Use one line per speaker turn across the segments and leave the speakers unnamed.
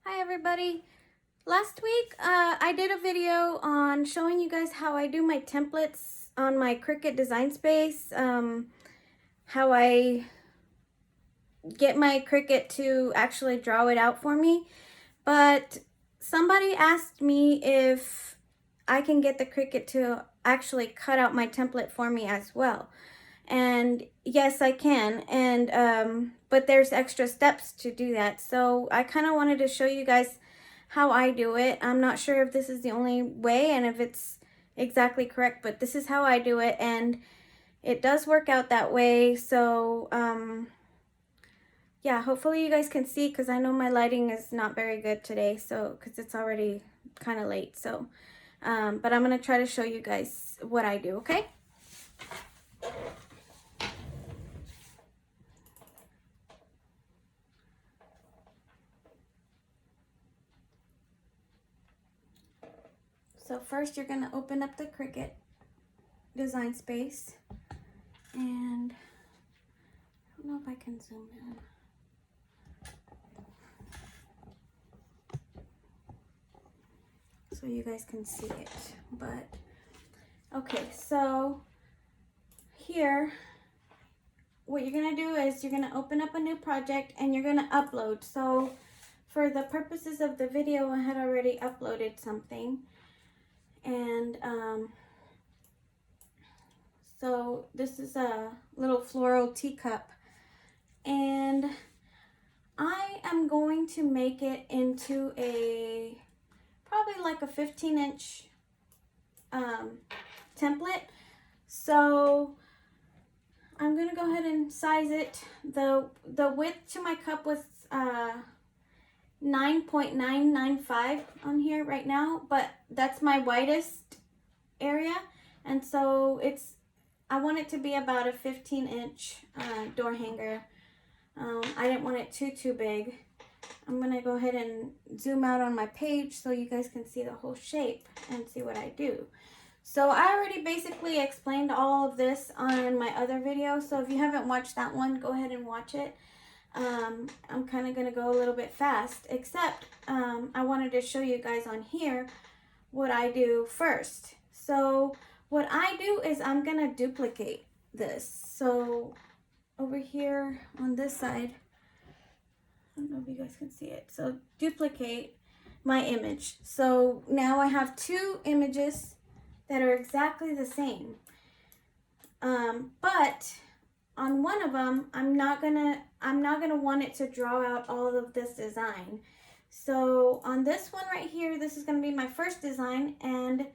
Hi everybody. Last week I did a video on showing you guys how I do my templates on my Cricut design space, how I get my Cricut to actually draw it out for me. But somebody asked me if I can get the Cricut to actually cut out my template for me as well. And yes, I can. And but there's extra steps to do that. So I kind of wanted to show you guys how I do it. I'm not sure if this is the only way and if it's exactly correct, but this is how I do it, and it does work out that way. So yeah, hopefully you guys can see, because I know my lighting is not very good today, so because it's already kind of late. So but I'm gonna try to show you guys what I do. Okay. So first you're going to open up the Cricut design space, and I don't know if I can zoom in. So you guys can see it, but okay, so here what you're going to do is you're going to open up a new project and you're going to upload. So for the purposes of the video, I had already uploaded something, and so this is a little floral teacup, and I am going to make it into a probably like a 15-inch template. So I'm gonna go ahead and size it. The width to my cup was 9.995 on here right now, but that's my widest area, and so I want it to be about a 15-inch door hanger. I didn't want it too big. I'm gonna go ahead and zoom out on my page so you guys can see the whole shape and see what I do. So I already basically explained all of this on my other video, so if you haven't watched that one, go ahead and watch it. I'm kind of gonna go a little bit fast, except I wanted to show you guys on here what I do first. So what I do is I'm gonna duplicate this. So over here on this side, I don't know if you guys can see it. So duplicate my image. So now I have two images that are exactly the same. But on one of them, I'm not gonna want it to draw out all of this design. So on this one right here, this is gonna be my first design, and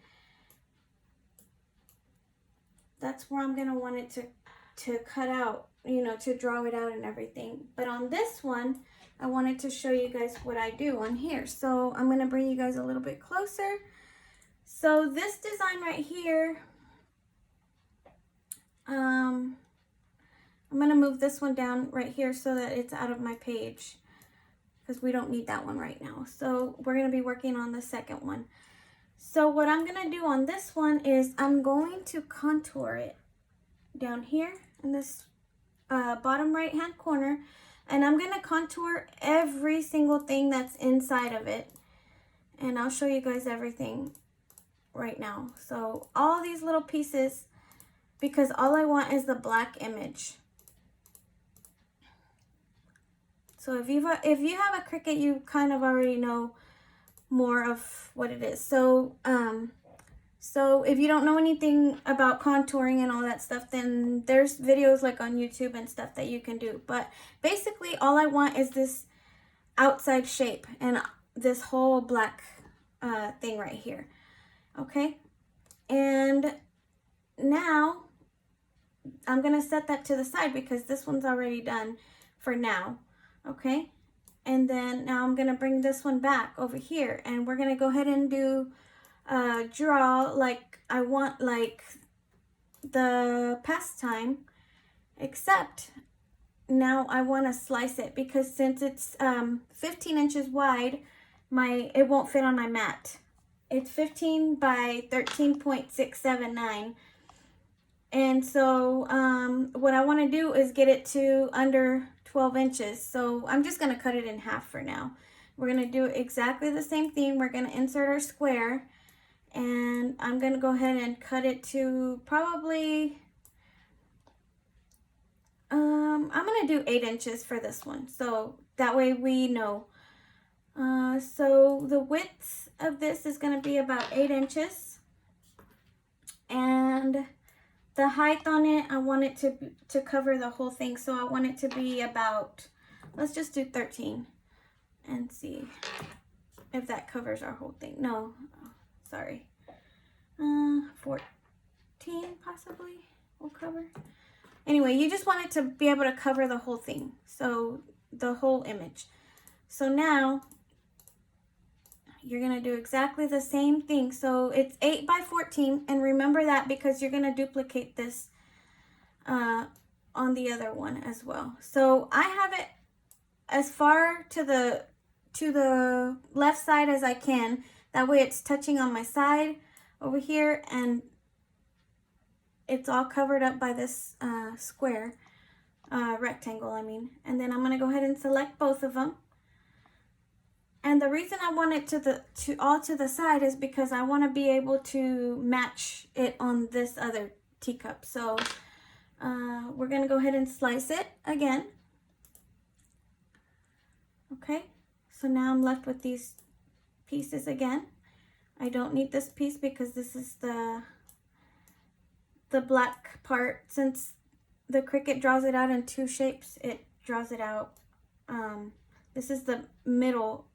that's where I'm gonna want it to cut out, you know, to draw it out and everything. But on this one, I wanted to show you guys what I do on here. So I'm gonna bring you guys a little bit closer. So this design right here, I'm gonna move this one down right here so that it's out of my page, because we don't need that one right now. So we're gonna be working on the second one. So what I'm gonna do on this one is I'm going to contour it down here in this bottom right hand corner, and I'm gonna contour every single thing that's inside of it, and I'll show you guys everything right now. So all these little pieces, because all I want is the black image. So if you have a Cricut, you kind of already know more of what it is. So so if you don't know anything about contouring and all that stuff, then there's videos like on YouTube and stuff that you can do. But basically all I want is this outside shape and this whole black thing right here. Okay, and now I'm gonna set that to the side because this one's already done for now. Okay, and then now I'm gonna bring this one back over here, and we're gonna go ahead and do draw like I want, like the pastime, except now I want to slice it, because since it's 15 inches wide, it won't fit on my mat. It's 15 by 13.679. And so what I want to do is get it to under 12 inches. So I'm just going to cut it in half for now, we're going to do exactly the same thing. We're going to insert our square, and I'm going to go ahead and cut it to probably, I'm going to do 8 inches for this one. So that way we know. So the width of this is going to be about 8 inches. And the height on it, I want it to cover the whole thing. So I want it to be about, let's just do 13 and see if that covers our whole thing. No, sorry. 14 possibly will cover. Anyway, you just want it to be able to cover the whole thing. So the whole image. So now you're going to do exactly the same thing. So it's 8 by 14, and remember that because you're going to duplicate this on the other one as well. So I have it as far to the left side as I can. That way it's touching on my side over here, and it's all covered up by this square, rectangle, I mean. And then I'm going to go ahead and select both of them. And the reason I want it all to the side is because I want to be able to match it on this other teacup. So we're going to go ahead and slice it again. Okay, so now I'm left with these pieces again. I don't need this piece because this is the black part. Since the Cricut draws it out in 2 shapes, it draws it out. This is the middle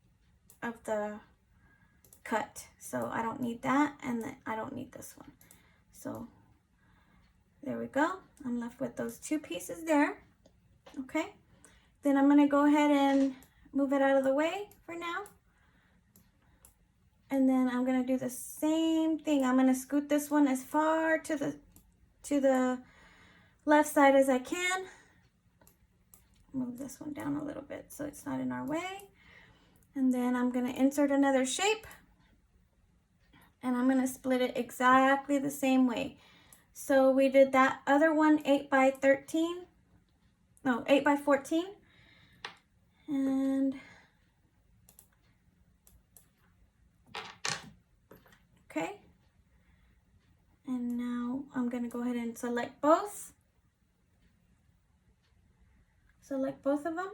of the cut, so I don't need that, and then I don't need this one. So there we go. I'm left with those 2 pieces there. Okay, then I'm going to go ahead and move it out of the way for now, and then I'm going to do the same thing. I'm going to scoot this one as far to the left side as I can. Move this one down a little bit so it's not in our way. And then I'm going to insert another shape, and I'm going to split it exactly the same way. So we did that other one 8 by 13, no, 8 by 14. And okay. And now I'm going to go ahead and select both. Select both of them,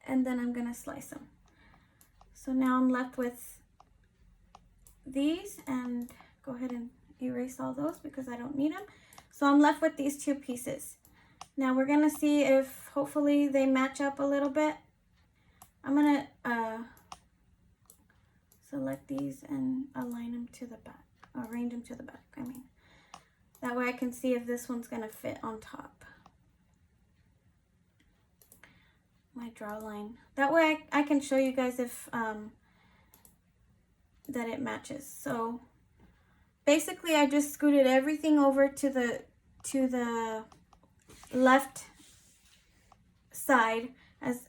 and then I'm going to slice them. So now I'm left with these, and go ahead and erase all those because I don't need them. So I'm left with these 2 pieces. Now we're going to see if hopefully they match up a little bit. I'm going to select these and align them to the back, arrange them to the back, I mean. That way I can see if this one's going to fit on top. My draw line. That way I can show you guys if that it matches. So basically I just scooted everything over to the left side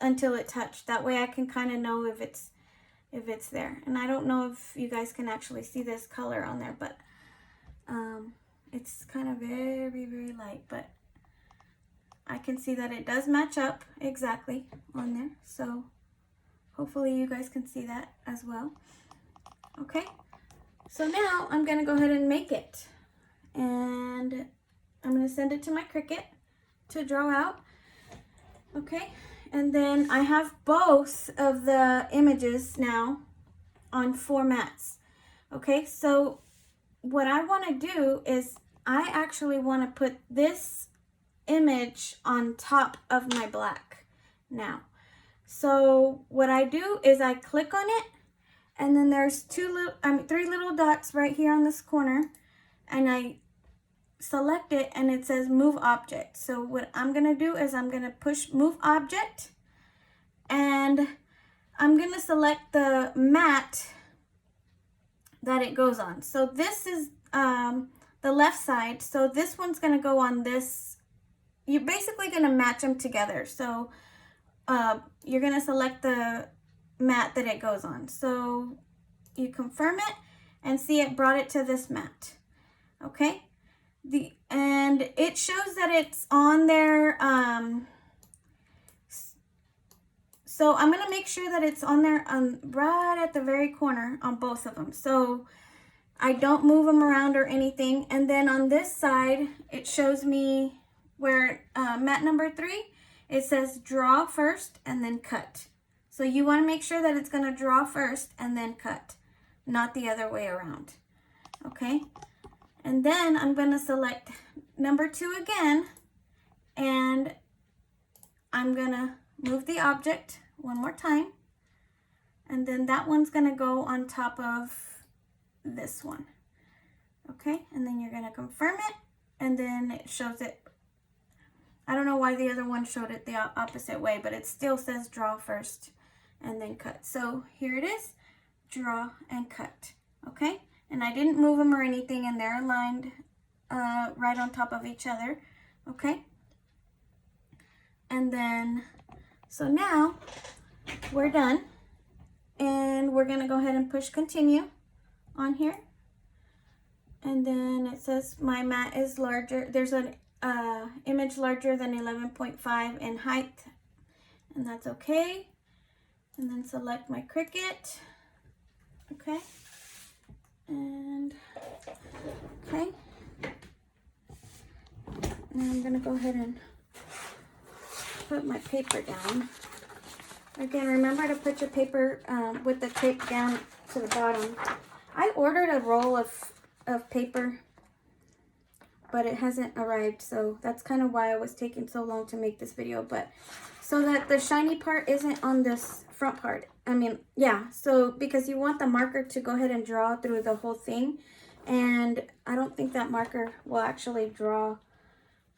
until it touched. That way I can kind of know if it's there. And I don't know if you guys can actually see this color on there, but it's kind of very, very light, but I can see that it does match up exactly on there. So hopefully you guys can see that as well. Okay, so now I'm going to go ahead and make it. And I'm going to send it to my Cricut to draw out. Okay, and then I have both of the images now on 4 mats. Okay, so what I want to do is I actually want to put this image on top of my black now. So what I do is I click on it, and then there's 3 little dots right here on this corner, and I select it, and it says move object. So what I'm gonna do is I'm gonna push move object, and I'm gonna select the mat that it goes on. So this is the left side, so this one's gonna go on this. You're basically going to match them together. So you're going to select the mat that it goes on. So you confirm it and see it brought it to this mat. Okay. And it shows that it's on there. So I'm going to make sure that it's on there right at the very corner on both of them. So I don't move them around or anything. And then on this side, it shows me where mat number 3, it says draw first and then cut. So you want to make sure that it's going to draw first and then cut, not the other way around. Okay. And then I'm going to select number 2 again, and I'm going to move the object one more time. And then that one's going to go on top of this one. Okay, and then you're going to confirm it, and then it shows it. I don't know why the other one showed it the opposite way, but it still says draw first and then cut. So here it is, draw and cut. Okay, and I didn't move them or anything, and they're aligned right on top of each other. Okay, and then so now we're done, and we're going to go ahead and push continue on here. And then it says my mat is larger. There's an image larger than 11.5 in height, and that's okay. And then select my Cricut. Okay. And okay. Now I'm gonna go ahead and put my paper down. Again, remember to put your paper with the tape down to the bottom. I ordered a roll of paper, but it hasn't arrived, so that's kind of why I was taking so long to make this video. But so that the shiny part isn't on this front part. I mean, yeah, so because you want the marker to go ahead and draw through the whole thing, and I don't think that marker will actually draw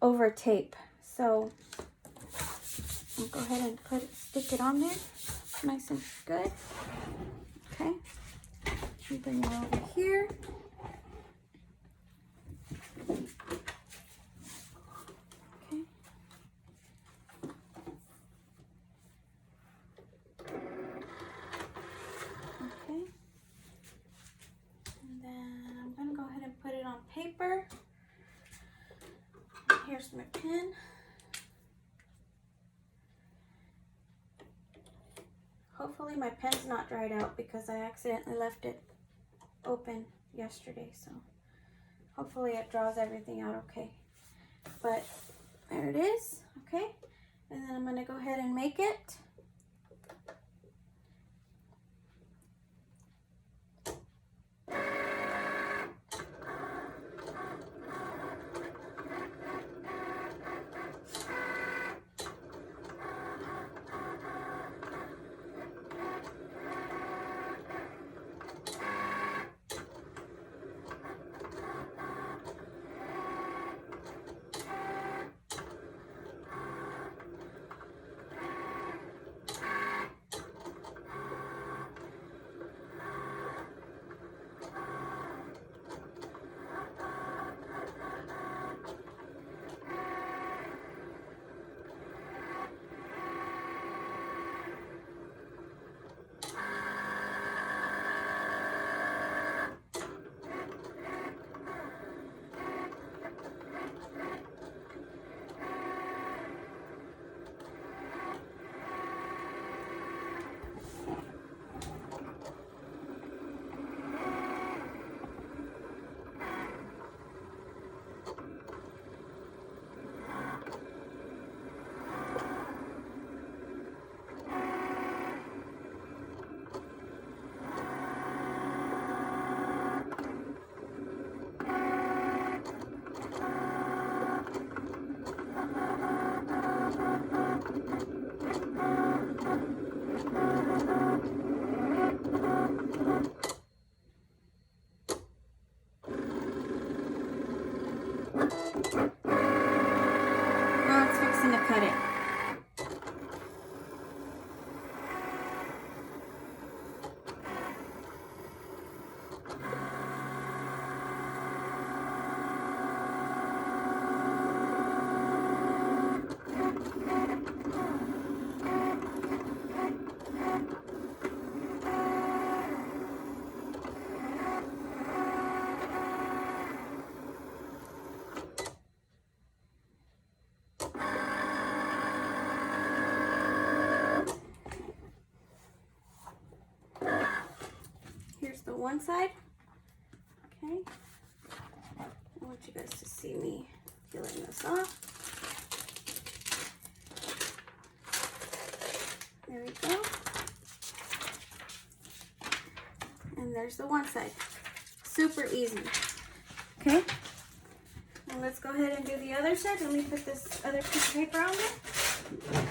over tape. So I'll go ahead and stick it on there nice and good. Okay, and bring it over here. Okay. Okay. And then I'm going to go ahead and put it on paper. Here's my pen. Hopefully my pen's not dried out because I accidentally left it open yesterday, so hopefully it draws everything out okay. But there it is, okay? And then I'm gonna go ahead and make it. one side. Okay. I want you guys to see me peeling this off. There we go. And there's the one side. Super easy. Okay. Now let's go ahead and do the other side. Let me put this other piece of paper on there.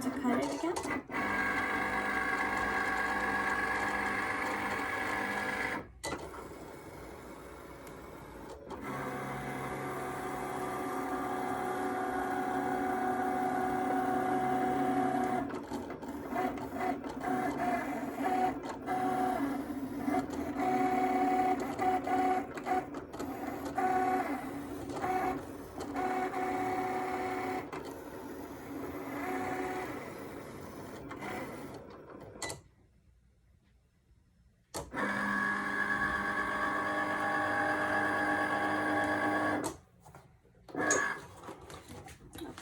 To cut it again.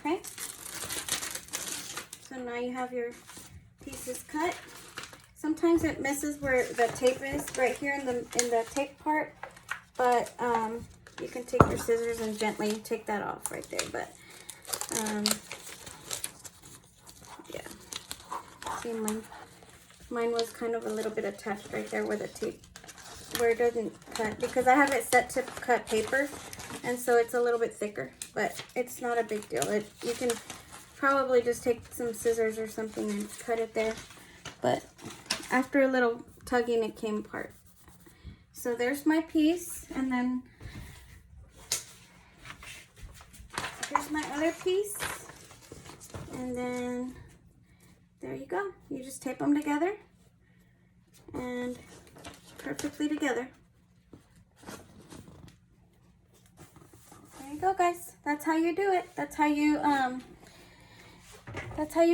Okay, so now you have your pieces cut. Sometimes it misses where the tape is, right here in the tape part, but you can take your scissors and gently take that off right there. But yeah, see, mine was kind of a little bit attached right there where the tape, where it doesn't cut, because I have it set to cut paper, and so it's a little bit thicker, but it's not a big deal. You can probably just take some scissors or something and cut it there, but after a little tugging, it came apart. So there's my piece, and then here's my other piece, and then there you go. You just tape them together, and perfectly together. There you go, guys. That's how you do it. That's how you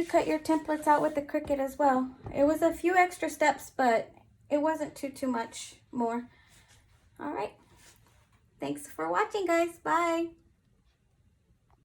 cut your templates out with the Cricut as well. It was a few extra steps, but it wasn't too much more. All right. Thanks for watching, guys. Bye.